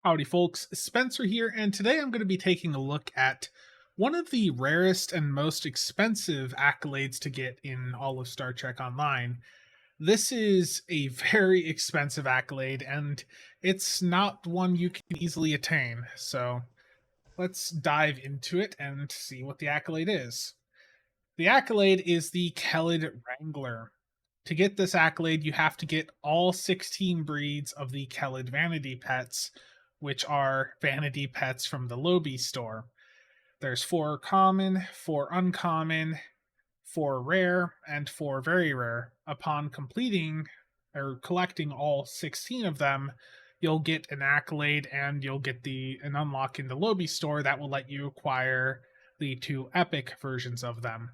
Howdy, folks. Spencer here, and today I'm going to be taking a look at one of the rarest and most expensive accolades to get in all of Star Trek Online. This is a very expensive accolade, and it's not one you can easily attain. So let's dive into it and see what the accolade is. The accolade is the Khellid Wrangler. To get this accolade, you have to get all 16 breeds of the Khellid vanity pets, which are vanity pets from the Lobi store. There's 4 common, 4 uncommon, 4 rare, and 4 very rare. Upon completing or collecting all 16 of them, you'll get an accolade and you'll get an unlock in the Lobi store that will let you acquire the 2 epic versions of them.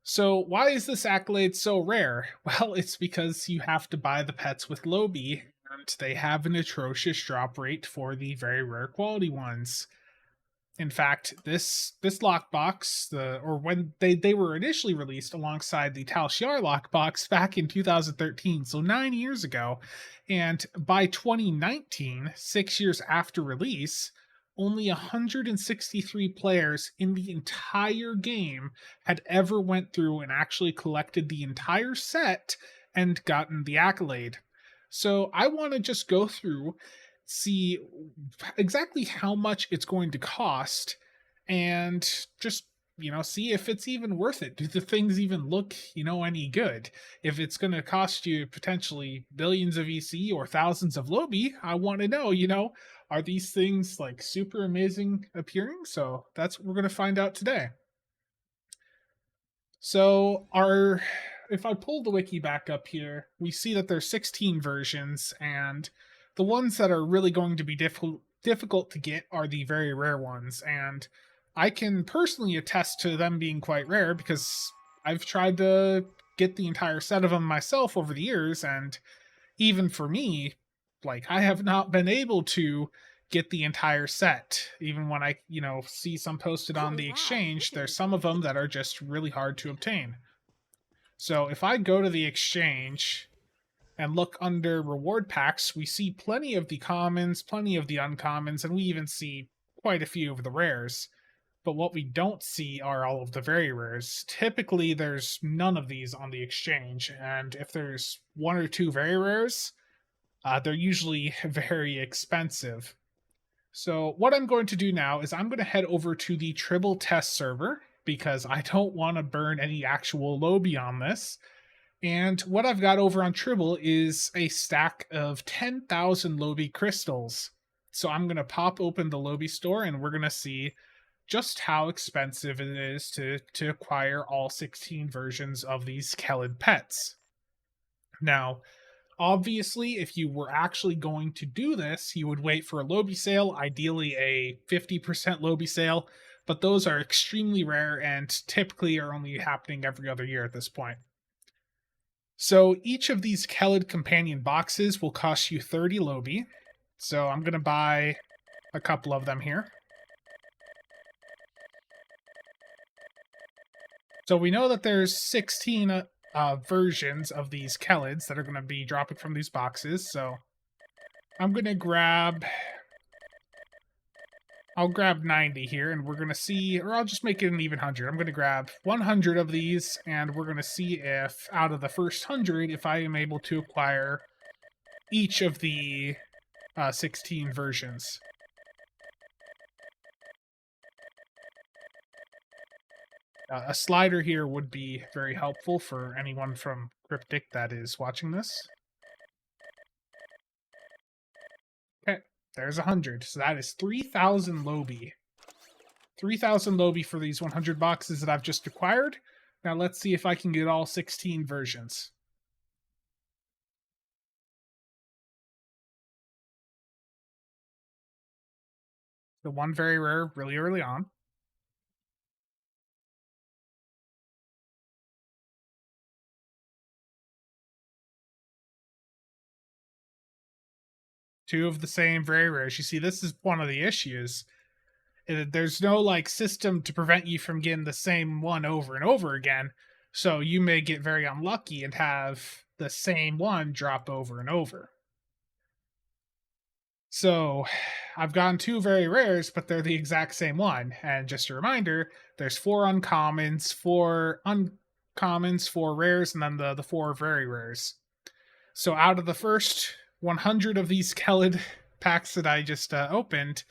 So, why is this accolade so rare? Well, it's because you have to buy the pets with Lobi, and they have an atrocious drop rate for the very rare quality ones. In fact, this lockbox, when they were initially released alongside the Tal Shiar lockbox back in 2013, so 9 years ago, and by 2019, 6 years after release, only 163 players in the entire game had ever went through and actually collected the entire set and gotten the accolade. So I want to just go through, see exactly how much it's going to cost, and just see if it's even worth it. Do the things even look any good? If it's going to cost you potentially billions of EC or thousands of Lobi, I want to know, are these things like super amazing appearing? So that's what we're going to find out today. So if I pull the wiki back up here, we see that there's 16 versions, and the ones that are really going to be difficult to get are the very rare ones. And I can personally attest to them being quite rare because I've tried to get the entire set of them myself over the years, and even for me, like, I have not been able to get the entire set. Even when I, see some posted on the exchange, there's some of them that are just really hard to obtain. So if I go to the exchange and look under reward packs, we see plenty of the commons, plenty of the uncommons, and we even see quite a few of the rares. But what we don't see are all of the very rares. Typically, there's none of these on the exchange, and if there's 1 or 2 very rares, they're usually very expensive. So what I'm going to do now is I'm going to head over to the Tribble test server because I don't want to burn any actual Lobi on this. And what I've got over on Tribble is a stack of 10,000 Lobi crystals. So I'm going to pop open the Lobi store and we're going to see just how expensive it is to acquire all 16 versions of these Khellid pets. Now, obviously, if you were actually going to do this, you would wait for a Lobi sale, ideally a 50% Lobi sale, but those are extremely rare and typically are only happening every other year at this point. So each of these Khellid companion boxes will cost you 30 Lobi. So I'm going to buy a couple of them here. So we know that there's 16 versions of these Khellids that are going to be dropping from these boxes. So I'm going to I'll grab 90 here, and we're going to see, or I'll just make it an even 100. I'm going to grab 100 of these, and we're going to see if out of the first 100, if I am able to acquire each of the 16 versions. A slider here would be very helpful for anyone from Cryptic that is watching this. Okay, there's 100. So that is 3,000 Lobi. 3,000 Lobi for these 100 boxes that I've just acquired. Now let's see if I can get all 16 versions. The one very rare really early on. Two of the same very rares. You see, this is one of the issues. There's no like system to prevent you from getting the same one over and over again. So you may get very unlucky and have the same one drop over and over. So I've gotten two very rares, but they're the exact same one. And just a reminder, there's four uncommons, four rares, and then the four very rares. So out of the first 100 of these Khellid packs that I just opened,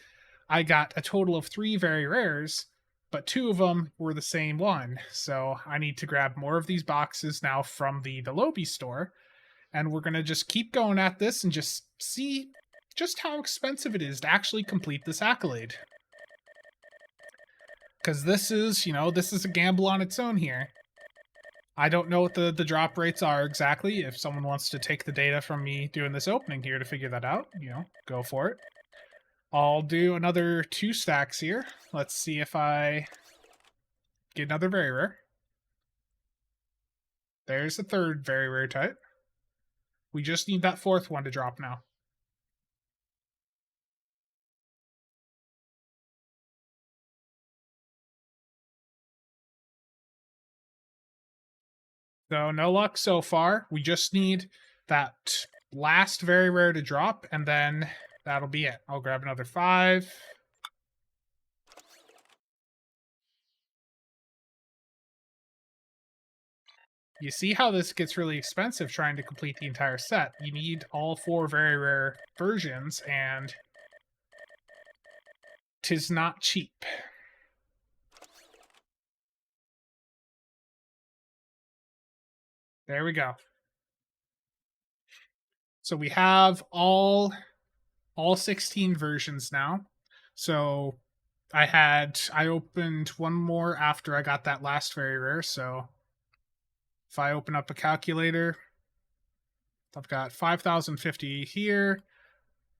I got a total of three very rares, but two of them were the same one. So I need to grab more of these boxes now from the Lobby store, and we're gonna just keep going at this and just see just how expensive it is to actually complete this accolade. Because this is a gamble on its own here. I don't know what the drop rates are exactly. If someone wants to take the data from me doing this opening here to figure that out, go for it. I'll do another 2 stacks here. Let's see if I get another very rare. There's the third very rare type. We just need that fourth one to drop now. So no luck so far. We just need that last very rare to drop, and then that'll be it. I'll grab another 5. You see how this gets really expensive trying to complete the entire set. You need all 4 very rare versions, and 'tis not cheap. There we go. So we have all 16 versions now. So I opened one more after I got that last very rare, so if I open up a calculator, I've got 5,050 here,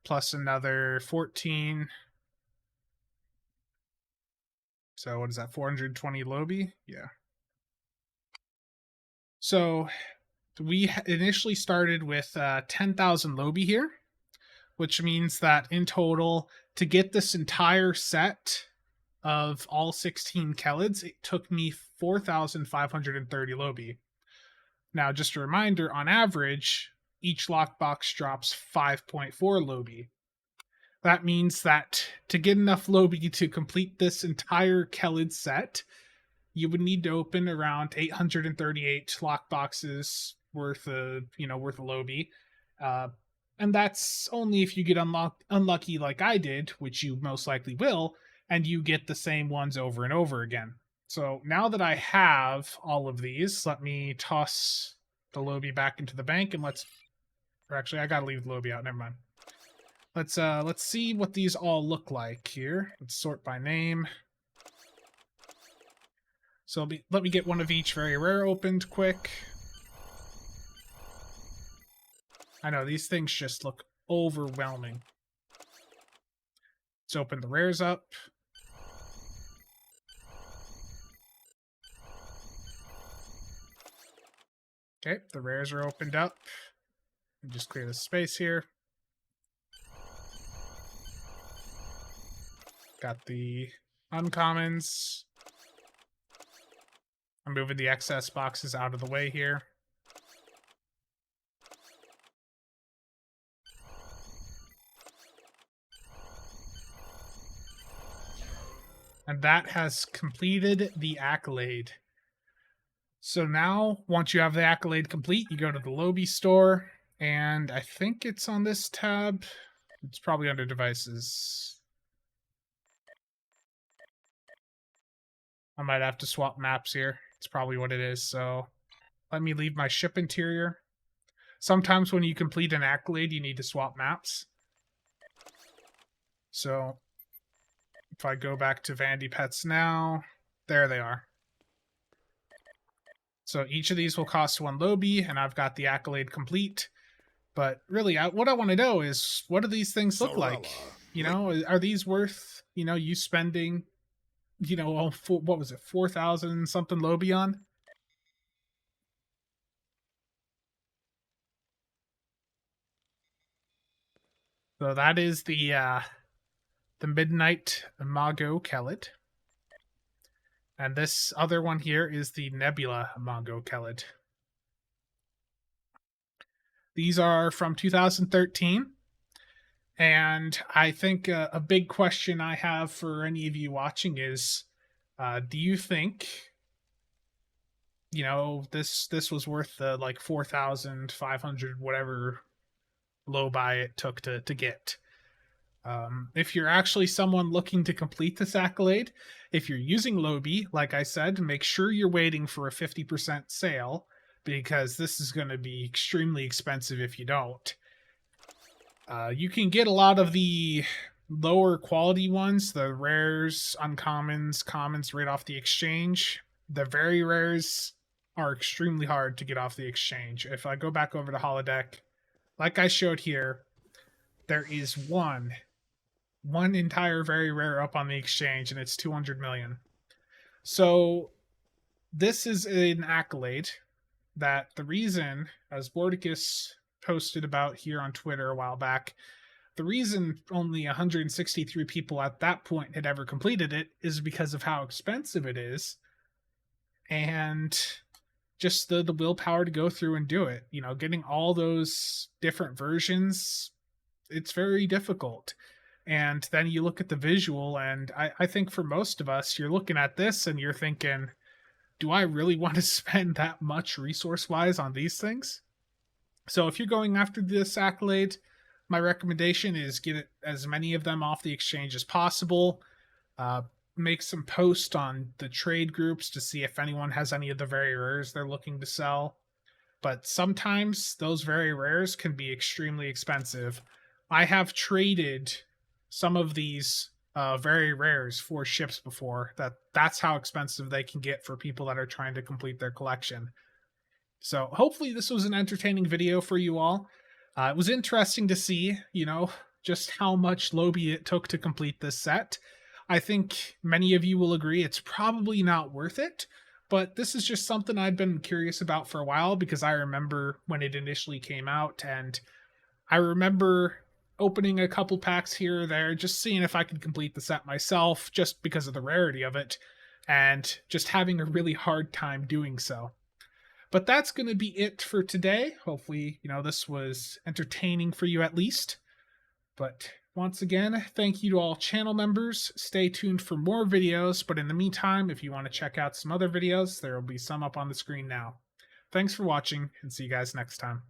plus another 14. So what is that, 420 Lobby? Yeah. So we initially started with 10,000 Lobby here, which means that in total, to get this entire set of all 16 Kellids, it took me 4,530 Lobby. Now, just a reminder, on average, each lockbox drops 5.4 Lobby. That means that to get enough Lobby to complete this entire Khellid set, you would need to open around 838 lockboxes worth of Lobby. And that's only if you get unlucky like I did, which you most likely will, and you get the same ones over and over again. So now that I have all of these, let me toss the Lobby back into the bank, and I gotta leave the Lobby out. Never mind. Let's see what these all look like here. Let's sort by name. So let me get one of each very rare opened quick. I know these things just look overwhelming. Let's open the rares up. Okay, the rares are opened up. Just clear the space here. Got the uncommons. I'm moving the excess boxes out of the way here. And that has completed the accolade. So now, once you have the accolade complete, you go to the Lobby store, and I think it's on this tab. It's probably under devices. I might have to swap maps here. It's probably what it is. So let me leave my ship interior. Sometimes when you complete an accolade, you need to swap maps. So if I go back to Vandy Pets now, there they are. So each of these will cost 1 Lobby, and I've got the accolade complete. But really, what I want to know is, what do these things look like? Are these worth, you spending, what was it, 4,000 something Lobby on? So that is the Midnight Imago Khellid. And this other one here is the Nebula Imago Khellid. These are from 2013. And I think a big question I have for any of you watching is, do you think this was worth the like 4,500 whatever low buy it took to get? If you're actually someone looking to complete this accolade, if you're using Lobi, like I said, make sure you're waiting for a 50% sale because this is going to be extremely expensive if you don't. You can get a lot of the lower quality ones, the rares, uncommons, commons right off the exchange. The very rares are extremely hard to get off the exchange. If I go back over to holodeck, like I showed here, there is one entire very rare up on the exchange, and it's 200 million. So this is an accolade that the reason, as Bordicus posted about here on Twitter a while back, the reason only 163 people at that point had ever completed it is because of how expensive it is and just the willpower to go through and do it. Getting all those different versions, it's very difficult. And then you look at the visual, and I think for most of us, you're looking at this and you're thinking, do I really want to spend that much resource wise on these things? So if you're going after this accolade, my recommendation is get as many of them off the exchange as possible. Uh, Make some posts on the trade groups to see if anyone has any of the very rares they're looking to sell. But sometimes those very rares can be extremely expensive. I have traded some of these very rares for ships before. That's how expensive they can get for people that are trying to complete their collection. So hopefully this was an entertaining video for you all. It was interesting to see, just how much Lobi it took to complete this set. I think many of you will agree it's probably not worth it, but this is just something I've been curious about for a while because I remember when it initially came out, and I remember opening a couple packs here or there, just seeing if I could complete the set myself, just because of the rarity of it, and just having a really hard time doing so. But that's going to be it for today. Hopefully, this was entertaining for you at least. But once again, thank you to all channel members. Stay tuned for more videos, but in the meantime, if you want to check out some other videos, there will be some up on the screen now. Thanks for watching, and see you guys next time.